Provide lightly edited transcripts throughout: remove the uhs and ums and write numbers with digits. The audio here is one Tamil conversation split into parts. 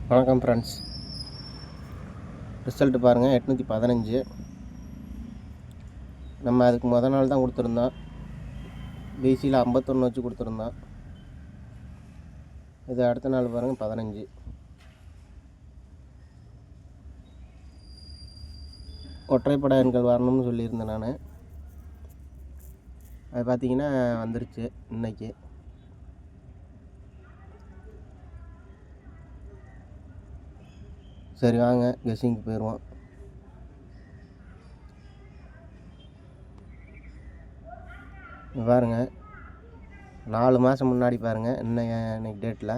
வணக்கம் ஃப்ரெண்ட்ஸ். ரிசல்ட்டு பாருங்கள், 815. நம்ம அதுக்கு நாள் தான் கொடுத்துருந்தோம். பிசியில் 51 வச்சு கொடுத்துருந்தோம். இது அடுத்த நாள் பாருங்கள் 15. ஒற்றைப்படை எண்கள் வரணும்னு சொல்லியிருந்தேன் நான். அது பார்த்திங்கன்னா வந்துருச்சு இன்னைக்கு. சரி வாங்க கெஸ்ஸிங்க்கு போயிடுவோம். பாருங்கள், 4 மாதம் முன்னாடி பாருங்கள், இன்னைக்கு டேட்டில்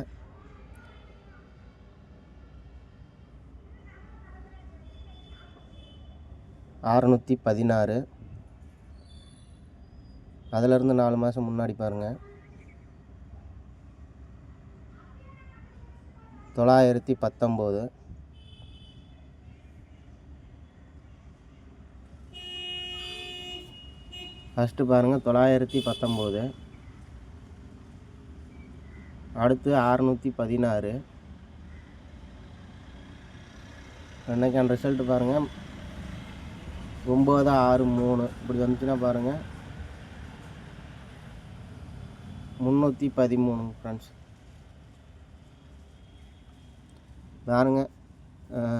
616. அதிலிருந்து 4 மாதம் முன்னாடி பாருங்கள் 919. ஃபஸ்ட்டு பாருங்கள் 919. அடுத்து 616. அன்றைக்கான ரிசல்ட்டு பாருங்கள் 963. இப்படி வந்துச்சுன்னா பாருங்கள் 313 ஃப்ரெண்ட்ஸ். பாருங்கள்,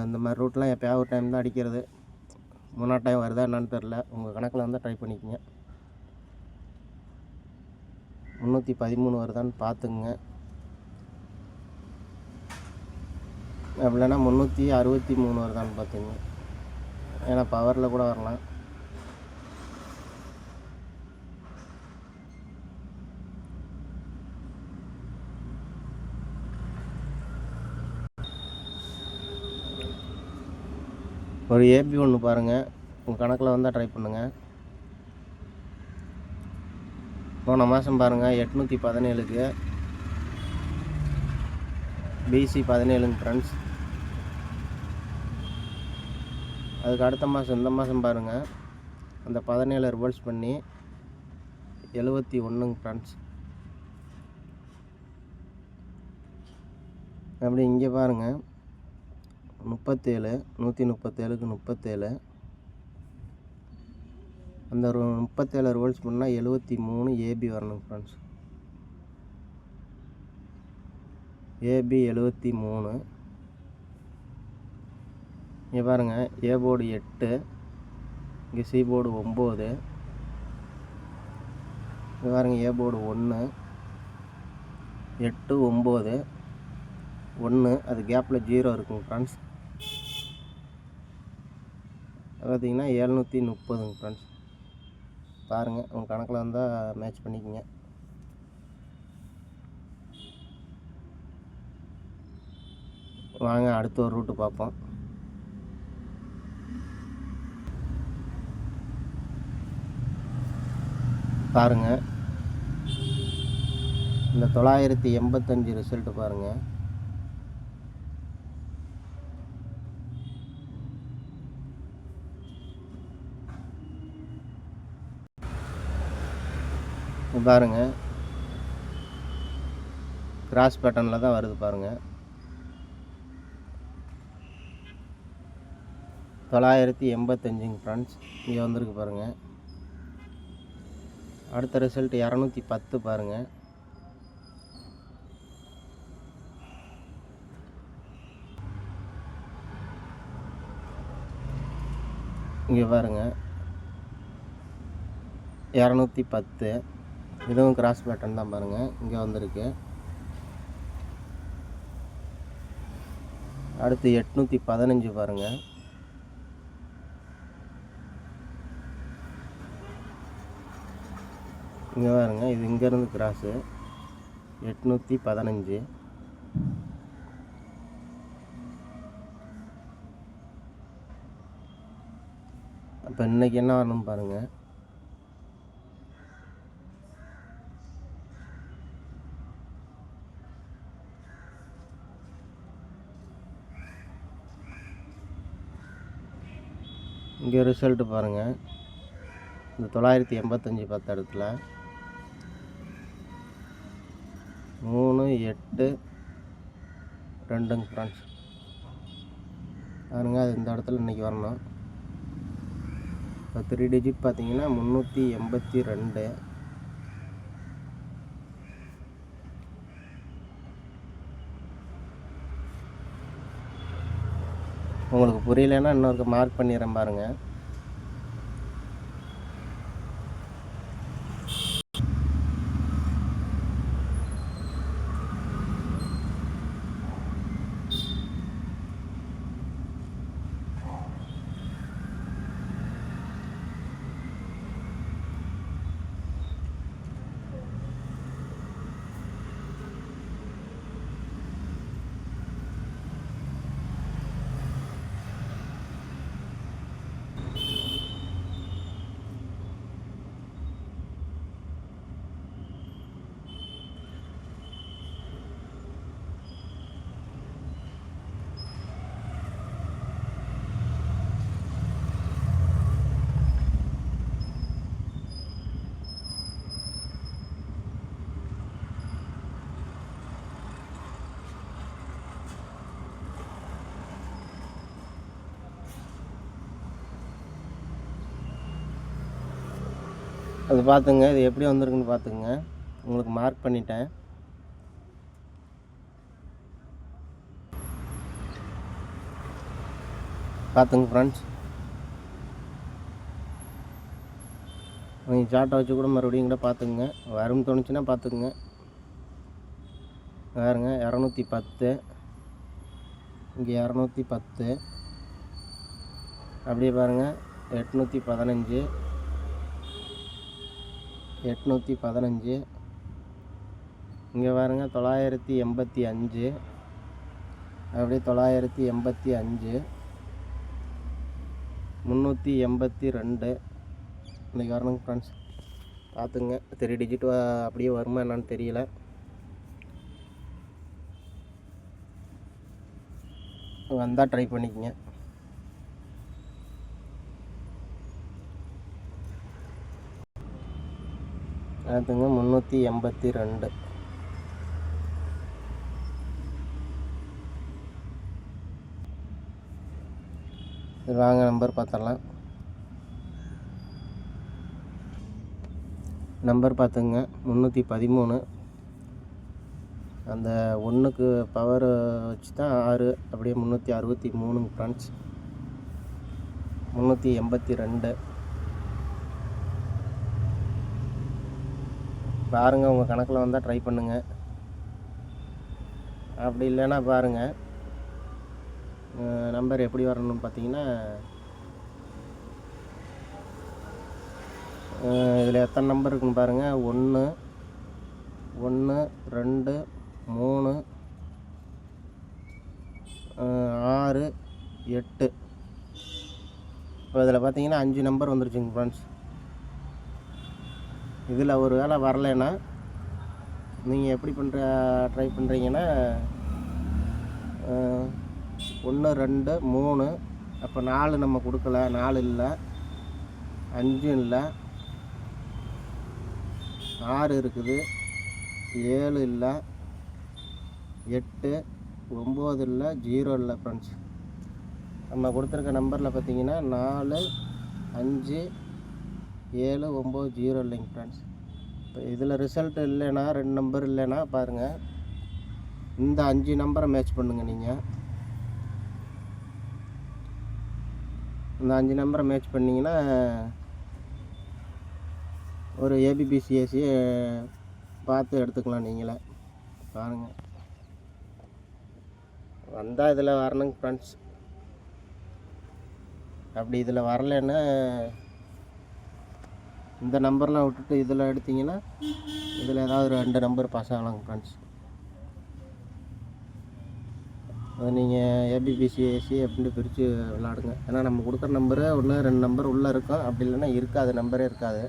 இந்த மாதிரி ரூட்லாம் எப்போயாவது ஒரு டைம் தான் அடிக்கிறது. 3 டைம் வருதா என்னன்னு தெரில. உங்கள் கணக்கில் வந்தால் ட்ரை பண்ணிக்கோங்க. 313 வருதான்னு பார்த்துக்குங்க. அப்படின்னா 363 வருதான்னு பார்த்துங்க. ஏன்னா பவரில் கூட வரலாம். ஒரு ஏபி ஒன்று பாருங்கள், உங்கள் கணக்கில் வந்தால் ட்ரை பண்ணுங்கள். போன மாதம் பாருங்கள் 817க்கு பிசி 17ங்க ஃப்ரெண்ட்ஸ். அதுக்கு அடுத்த மாதம் இந்த மாதம் பாருங்கள், அந்த 17 ரிவர்ஸ் பண்ணி 71ங்க ஃப்ரெண்ட்ஸ். அப்படி இங்கே பாருங்கள் 37, 137க்கு 37. அந்த ஒரு 37 ரிவர்ஸ் பண்ணால் 73 ஏபி வரணும் ஃப்ரெண்ட்ஸ். ஏபி 73. இங்கே பாருங்கள், ஏ போர்டு 8, இங்கே சி போர்டு 9. இங்கே பாருங்கள், ஏ போர்டு 1, 8, 9, 1. அது கேப்பில் 0 இருக்குங்க ஃப்ரெண்ட்ஸ். பார்த்திங்கன்னா 730ங்க ஃப்ரெண்ட்ஸ். பாருங்கள், உங்கள் கணக்கில் வந்தால் மேட்ச் பண்ணிக்கோங்க. வாங்க அடுத்த ஒரு ரூட்டு பார்ப்போம். பாருங்கள், இந்த 985 ரிசல்ட்டு பாருங்கள். பாருங்கள், கிராஸ் பேட்டர்னில் தான் வருது பாருங்கள். 985ங்க ஃப்ரெண்ட்ஸ். இங்கே வந்திருக்கு பாருங்கள். அடுத்த ரிசல்ட் 210 பாருங்கள். இங்கே பாருங்கள் 210. இதுவும் கிராஸ் பேட்டர்ன் தான் பாருங்கள், இங்கே வந்திருக்கு. அடுத்து 815 பாருங்கள். இங்கே பாருங்கள், இது இங்கேருந்து கிராஸு 815. அப்போ இன்றைக்கி என்ன வரணும் பாருங்கள். இங்கே ரிசல்ட்டு பாருங்கள், இந்த 985 10 இடத்துல 3, 8, 2ங்க ஃப்ரெண்ட்ஸ். பாருங்க, அது இந்த இடத்துல இன்றைக்கி வரணும். இப்போ 3 டிஜிட் பார்த்தீங்கன்னா 382. உங்களுக்கு புரியலைன்னா இன்னொரு மார்க் பண்ணிடுறேன் பாருங்கள். அது பார்த்துங்க, இது எப்படி வந்திருக்குன்னு பார்த்துங்க. உங்களுக்கு மார்க் பண்ணிட்டேன். பார்த்துங்க ஃப்ரெண்ட்ஸ். நீங்கள் சாட்டை வச்சு கூட மறுபடியும் கூட பார்த்துக்குங்க. வரும்னு தோணுச்சுன்னா பார்த்துக்குங்க. பாருங்க, 210, இங்கே 210, அப்படியே பாருங்கள் 815, 815, இங்கே பாருங்கள் 985, அப்படியே 985, 382 இன்றைக்கி வரணுங்க ஃப்ரெண்ட்ஸ். பார்த்துங்க, 3 டிஜிட் அப்படியே வருமா என்னான்னு தெரியல. வந்தால் ட்ரை பண்ணிக்கங்க. பார்த்துங்க, 382. வாங்க நம்பர் பார்த்துடலாம். நம்பர் பார்த்துங்க, 313. அந்த ஒன்றுக்கு பவர் வச்சு தான் 6, அப்படியே 363 ஃப்ரெண்ட்ஸ். 382 பாருங்கள். உங்கள் கணக்கில் வந்தால் ட்ரை பண்ணுங்கள். அப்படி இல்லைன்னா பாருங்கள், நம்பர் எப்படி வரணும்னு பார்த்தீங்கன்னா, இதில் எத்தனை நம்பர் இருக்குன்னு பாருங்கள். 1 1 2 3 6 8. இப்போ இதில் பார்த்தீங்கன்னா 5 நம்பர் வந்துருச்சுங்க ஃப்ரெண்ட்ஸ். இதில் ஒரு வேளை வரலைன்னா நீங்கள் எப்படி ட்ரை பண்ணுறீங்கன்னா, 1 2 3, அப்போ 4 நம்ம கொடுக்கல, 4 இல்லை, 5 இல்லை, 6 இருக்குது, 7 இல்லை, 8 9 இல்லை, 0 இல்லை ஃப்ரெண்ட்ஸ். நம்ம கொடுத்துருக்க நம்பரில் பார்த்தீங்கன்னா 4 5 7 9 0 இல்லைங்க ஃப்ரெண்ட்ஸ். இப்போ இதில் ரிசல்ட் இல்லைன்னா, 2 நம்பர் இல்லைன்னா பாருங்கள், இந்த 5 நம்பரை மேட்ச் பண்ணுங்கள். நீங்கள் இந்த 5 நம்பரை மேட்ச் பண்ணிங்கன்னா ஒரு ஏபிபிசிஎஸ்சி பார்த்து எடுத்துக்கலாம் நீங்களே. பாருங்கள், வந்தால் இதில் வரணுங்க ஃப்ரெண்ட்ஸ். அப்படி இதில் வரலைன்னா இந்த நம்பர்லாம் விட்டுட்டு இதில் எடுத்திங்கன்னா இதில் ஏதாவது 2 நம்பர் பாஸ் ஆகலாங்க ஃப்ரெண்ட்ஸ். அது நீங்கள் ஏபிபிசிஎஸ்சி அப்படின்னு பிரித்து விளாடுங்க. ஏன்னா நம்ம கொடுக்குற நம்பரு 1 2 நம்பர் உள்ளே இருக்கும், அப்படி இல்லைன்னா இருக்காது, நம்பரே இருக்காது.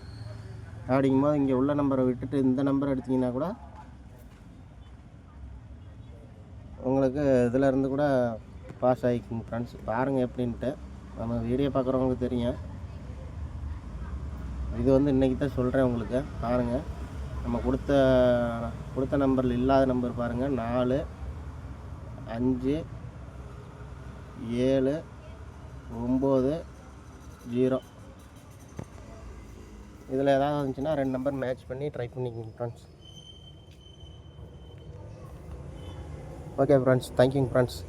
அப்படிங்கும்போது இங்கே உள்ள நம்பரை விட்டுட்டு இந்த நம்பர் எடுத்திங்கன்னா கூட உங்களுக்கு இதில் இருந்து கூட பாஸ் ஆகிக்குங்க ஃப்ரெண்ட்ஸ். பாருங்கள் எப்படின்ட்டு. நம்ம வீடியோ பார்க்குறவங்களுக்கு தெரியும். இது வந்து இன்றைக்கி தான் சொல்கிறேன் உங்களுக்கு. பாருங்கள், நம்ம கொடுத்த நம்பரில் இல்லாத நம்பர் பாருங்கள். 4 5 7 9 0. இதில் ஏதாவது இருந்துச்சுன்னா 2 நம்பர் மேட்ச் பண்ணி ட்ரை பண்ணிக்கோங்க ஃப்ரெண்ட்ஸ். ஓகே ஃப்ரெண்ட்ஸ், தேங்க்யூங்க ஃப்ரெண்ட்ஸ்.